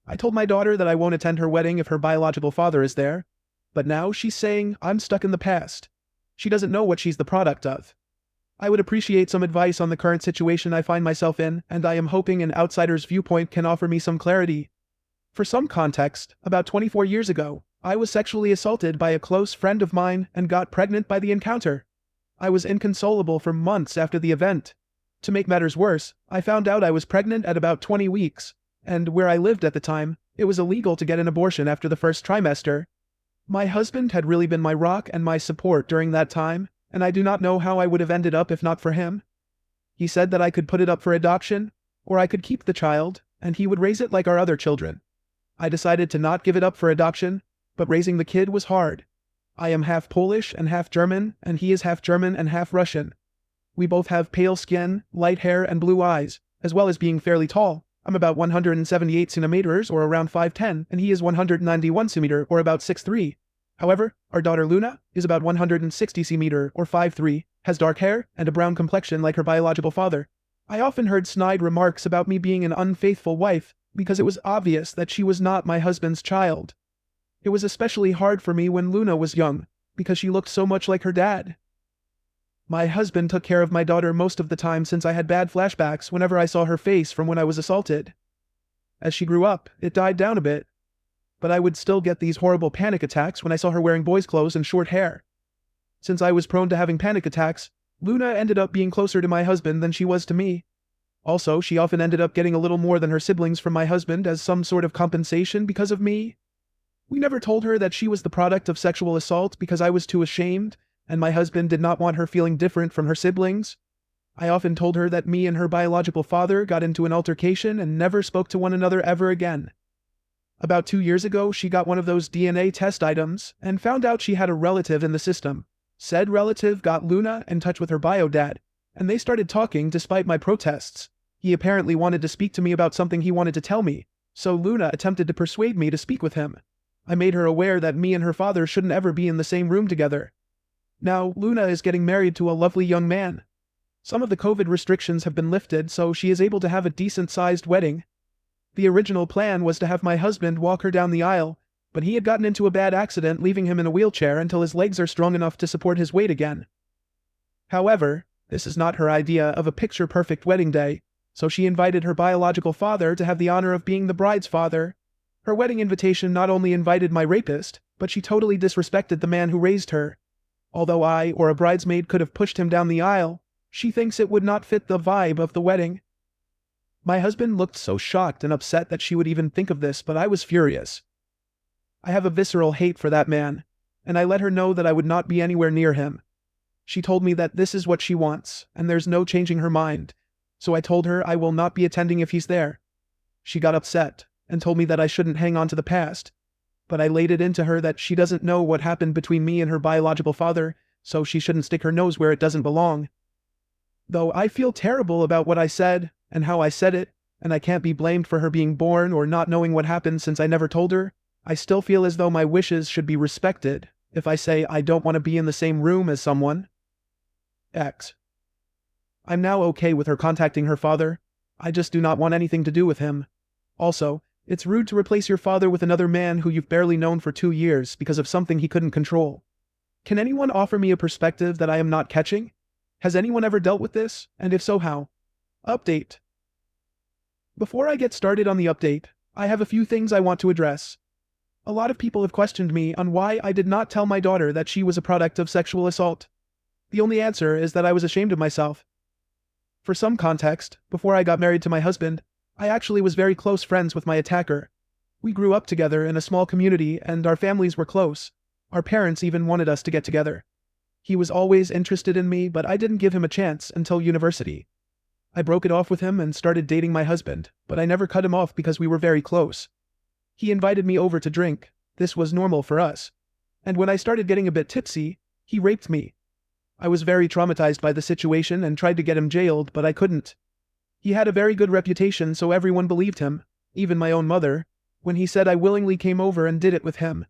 I told my daughter that I won't attend her wedding if her biological father is there, but now she's saying I'm stuck in the past. She doesn't know what she's the product of. I would appreciate some advice on the current situation I find myself in, and I am hoping an outsider's viewpoint can offer me some clarity. For some context, about 24 years ago, I was sexually assaulted by a close friend of mine and got pregnant by the encounter. I was inconsolable for months after the event. To make matters worse, I found out I was pregnant at about 20 weeks, and where I lived at the time, it was illegal to get an abortion after the first trimester. My husband had really been my rock and my support during that time, and I do not know how I would have ended up if not for him. He said that I could put it up for adoption, or I could keep the child, and he would raise it like our other children. I decided to not give it up for adoption, but raising the kid was hard. I am half Polish and half German, and he is half German and half Russian. We both have pale skin, light hair, and blue eyes, as well as being fairly tall. I'm about 178 centimeters or around 5'10", and he is 191 centimeter or about 6'3". However, our daughter Luna is about 160 centimeter or 5'3", has dark hair, and a brown complexion like her biological father. I often heard snide remarks about me being an unfaithful wife, because it was obvious that she was not my husband's child. It was especially hard for me when Luna was young, because she looked so much like her dad. My husband took care of my daughter most of the time since I had bad flashbacks whenever I saw her face from when I was assaulted. As she grew up, it died down a bit, but I would still get these horrible panic attacks when I saw her wearing boys' clothes and short hair. Since I was prone to having panic attacks, Luna ended up being closer to my husband than she was to me. Also, she often ended up getting a little more than her siblings from my husband as some sort of compensation because of me. We never told her that she was the product of sexual assault because I was too ashamed, and my husband did not want her feeling different from her siblings. I often told her that me and her biological father got into an altercation and never spoke to one another ever again. About 2 years ago, she got one of those DNA test items and found out she had a relative in the system. Said relative got Luna in touch with her bio dad, and they started talking despite my protests. He apparently wanted to speak to me about something he wanted to tell me, so Luna attempted to persuade me to speak with him. I made her aware that me and her father shouldn't ever be in the same room together. Now, Luna is getting married to a lovely young man. Some of the COVID restrictions have been lifted, so she is able to have a decent-sized wedding. The original plan was to have my husband walk her down the aisle, but he had gotten into a bad accident, leaving him in a wheelchair until his legs are strong enough to support his weight again. However, this is not her idea of a picture-perfect wedding day, so she invited her biological father to have the honor of being the bride's father. Her wedding invitation not only invited my rapist, but she totally disrespected the man who raised her. Although I or a bridesmaid could have pushed him down the aisle, she thinks it would not fit the vibe of the wedding. My husband looked so shocked and upset that she would even think of this, but I was furious. I have a visceral hate for that man, and I let her know that I would not be anywhere near him. She told me that this is what she wants, and there's no changing her mind, so I told her I will not be attending if he's there. She got upset, and told me that I shouldn't hang on to the past, but I laid it into her that she doesn't know what happened between me and her biological father, so she shouldn't stick her nose where it doesn't belong. Though I feel terrible about what I said, and how I said it, and I can't be blamed for her being born or not knowing what happened since I never told her, I still feel as though my wishes should be respected if I say I don't want to be in the same room as someone. X. I'm now okay with her contacting her father. I just do not want anything to do with him. Also, it's rude to replace your father with another man who you've barely known for 2 years because of something he couldn't control. Can anyone offer me a perspective that I am not catching? Has anyone ever dealt with this, and if so, how? Update. Before I get started on the update, I have a few things I want to address. A lot of people have questioned me on why I did not tell my daughter that she was a product of sexual assault. The only answer is that I was ashamed of myself. For some context, before I got married to my husband, I actually was very close friends with my attacker. We grew up together in a small community and our families were close. Our parents even wanted us to get together. He was always interested in me, but I didn't give him a chance until university. I broke it off with him and started dating my husband, but I never cut him off because we were very close. He invited me over to drink. This was normal for us. And when I started getting a bit tipsy, he raped me. I was very traumatized by the situation and tried to get him jailed, but I couldn't. He had a very good reputation, so everyone believed him, even my own mother, when he said I willingly came over and did it with him.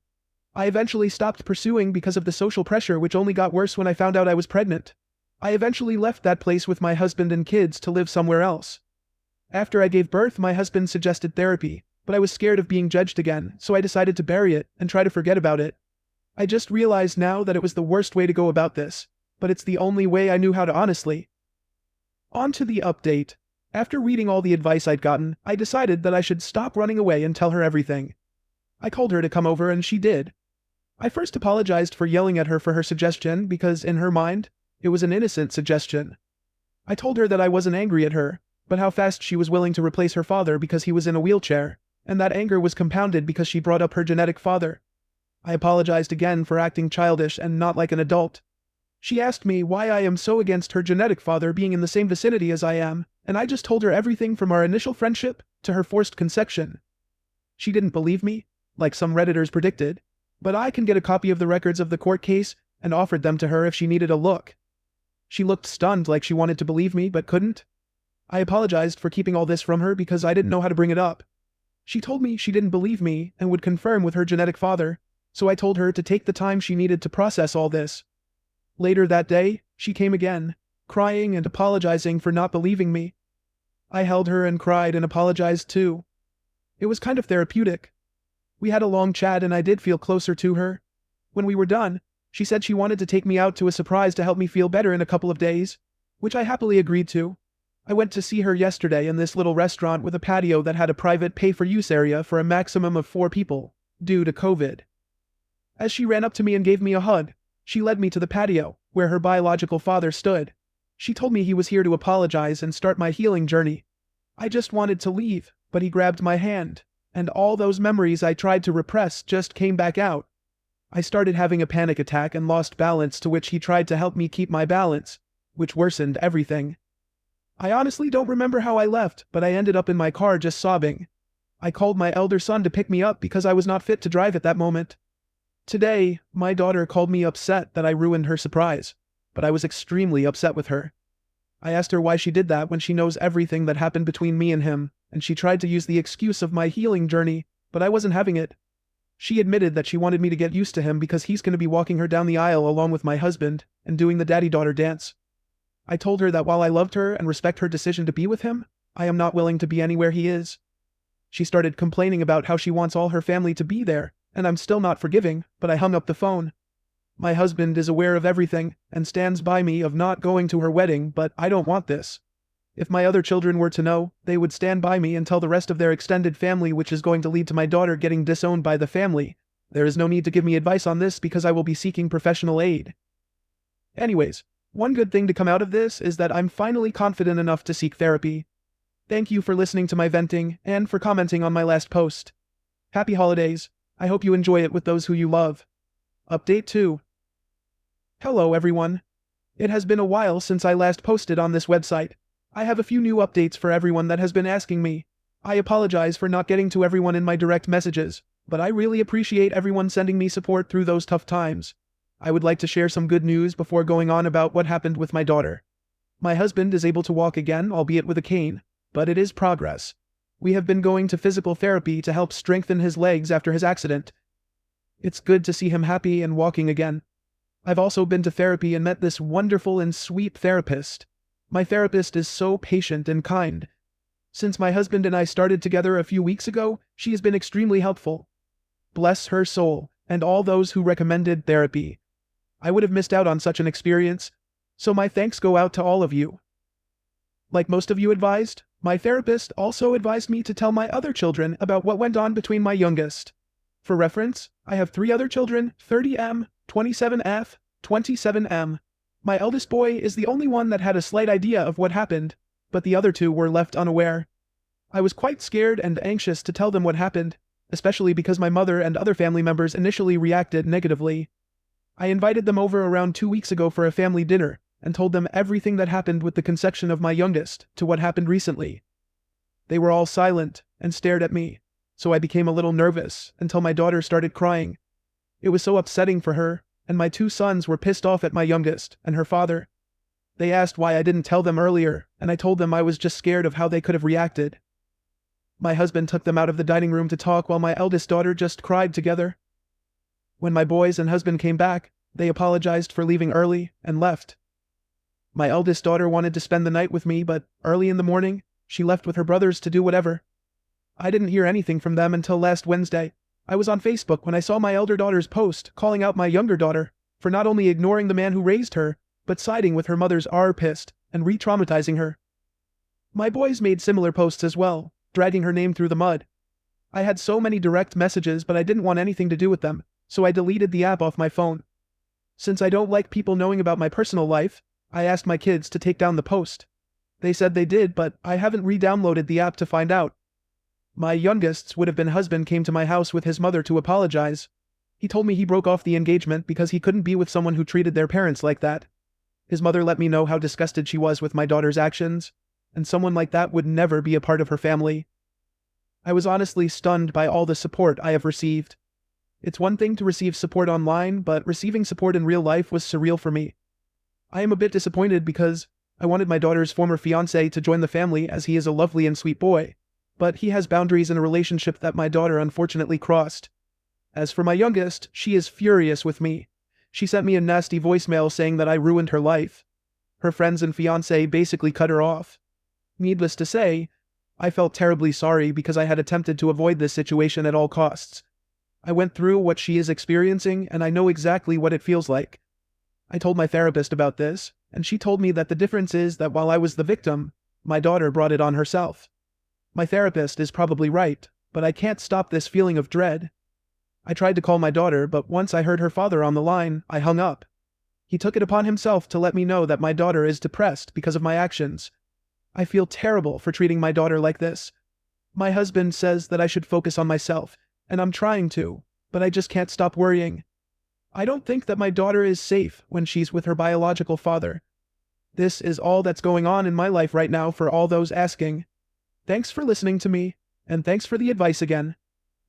I eventually stopped pursuing because of the social pressure, which only got worse when I found out I was pregnant. I eventually left that place with my husband and kids to live somewhere else. After I gave birth, my husband suggested therapy, but I was scared of being judged again, so I decided to bury it and try to forget about it. I just realized now that it was the worst way to go about this, but it's the only way I knew how to honestly. On to the update. After reading all the advice I'd gotten, I decided that I should stop running away and tell her everything. I called her to come over and she did. I first apologized for yelling at her for her suggestion because, in her mind, it was an innocent suggestion. I told her that I wasn't angry at her, but how fast she was willing to replace her father because he was in a wheelchair, and that anger was compounded because she brought up her genetic father. I apologized again for acting childish and not like an adult. She asked me why I am so against her genetic father being in the same vicinity as I am, and I just told her everything from our initial friendship to her forced conception. She didn't believe me, like some Redditors predicted, but I can get a copy of the records of the court case and offered them to her if she needed a look. She looked stunned like she wanted to believe me but couldn't. I apologized for keeping all this from her because I didn't know how to bring it up. She told me she didn't believe me and would confirm with her genetic father, so I told her to take the time she needed to process all this. Later that day, she came again, crying and apologizing for not believing me. I held her and cried and apologized too. It was kind of therapeutic. We had a long chat and I did feel closer to her. When we were done, she said she wanted to take me out to a surprise to help me feel better in a couple of days, which I happily agreed to. I went to see her yesterday in this little restaurant with a patio that had a private pay-for-use area for a maximum of 4 people, due to COVID. As she ran up to me and gave me a hug, she led me to the patio, where her biological father stood. She told me he was here to apologize and start my healing journey. I just wanted to leave, but he grabbed my hand, and all those memories I tried to repress just came back out. I started having a panic attack and lost balance, to which he tried to help me keep my balance, which worsened everything. I honestly don't remember how I left, but I ended up in my car just sobbing. I called my elder son to pick me up because I was not fit to drive at that moment. Today, my daughter called me upset that I ruined her surprise, but I was extremely upset with her. I asked her why she did that when she knows everything that happened between me and him, and she tried to use the excuse of my healing journey, but I wasn't having it. She admitted that she wanted me to get used to him because he's going to be walking her down the aisle along with my husband and doing the daddy-daughter dance. I told her that while I loved her and respect her decision to be with him, I am not willing to be anywhere he is. She started complaining about how she wants all her family to be there, and I'm still not forgiving, but I hung up the phone. My husband is aware of everything and stands by me of not going to her wedding, but I don't want this. If my other children were to know, they would stand by me and tell the rest of their extended family, which is going to lead to my daughter getting disowned by the family. There is no need to give me advice on this because I will be seeking professional aid. Anyways, one good thing to come out of this is that I'm finally confident enough to seek therapy. Thank you for listening to my venting and for commenting on my last post. Happy holidays. I hope you enjoy it with those who you love. Update 2. Hello everyone. It has been a while since I last posted on this website. I have a few new updates for everyone that has been asking me. I apologize for not getting to everyone in my direct messages, but I really appreciate everyone sending me support through those tough times. I would like to share some good news before going on about what happened with my daughter. My husband is able to walk again, albeit with a cane, but it is progress. We have been going to physical therapy to help strengthen his legs after his accident. It's good to see him happy and walking again. I've also been to therapy and met this wonderful and sweet therapist. My therapist is so patient and kind. Since my husband and I started together a few weeks ago, she has been extremely helpful. Bless her soul, and all those who recommended therapy. I would have missed out on such an experience, so my thanks go out to all of you. Like most of you advised, my therapist also advised me to tell my other children about what went on between my youngest. For reference, I have 3 other children, 30M, 27F, 27M. My eldest boy is the only one that had a slight idea of what happened, but the other 2 were left unaware. I was quite scared and anxious to tell them what happened, especially because my mother and other family members initially reacted negatively. I invited them over around 2 weeks ago for a family dinner, and told them everything that happened with the conception of my youngest to what happened recently. They were all silent and stared at me, so I became a little nervous until my daughter started crying. It was so upsetting for her, and my 2 sons were pissed off at my youngest and her father. They asked why I didn't tell them earlier, and I told them I was just scared of how they could have reacted. My husband took them out of the dining room to talk while my eldest daughter just cried together. When my boys and husband came back, they apologized for leaving early and left. My eldest daughter wanted to spend the night with me, but early in the morning, she left with her brothers to do whatever. I didn't hear anything from them until last Wednesday. I was on Facebook when I saw my elder daughter's post calling out my younger daughter for not only ignoring the man who raised her, but siding with her mother's pissed and re-traumatizing her. My boys made similar posts as well, dragging her name through the mud. I had so many direct messages, but I didn't want anything to do with them, so I deleted the app off my phone. Since I don't like people knowing about my personal life, I asked my kids to take down the post. They said they did, but I haven't re-downloaded the app to find out. My youngest's would-have-been husband came to my house with his mother to apologize. He told me he broke off the engagement because he couldn't be with someone who treated their parents like that. His mother let me know how disgusted she was with my daughter's actions, and someone like that would never be a part of her family. I was honestly stunned by all the support I have received. It's one thing to receive support online, but receiving support in real life was surreal for me. I am a bit disappointed because I wanted my daughter's former fiancé to join the family as he is a lovely and sweet boy, but he has boundaries in a relationship that my daughter unfortunately crossed. As for my youngest, she is furious with me. She sent me a nasty voicemail saying that I ruined her life. Her friends and fiancé basically cut her off. Needless to say, I felt terribly sorry because I had attempted to avoid this situation at all costs. I went through what she is experiencing and I know exactly what it feels like. I told my therapist about this, and she told me that the difference is that while I was the victim, my daughter brought it on herself. My therapist is probably right, but I can't stop this feeling of dread. I tried to call my daughter, but once I heard her father on the line, I hung up. He took it upon himself to let me know that my daughter is depressed because of my actions. I feel terrible for treating my daughter like this. My husband says that I should focus on myself, and I'm trying to, but I just can't stop worrying. I don't think that my daughter is safe when she's with her biological father. This is all that's going on in my life right now for all those asking. Thanks for listening to me, and thanks for the advice again.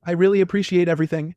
I really appreciate everything.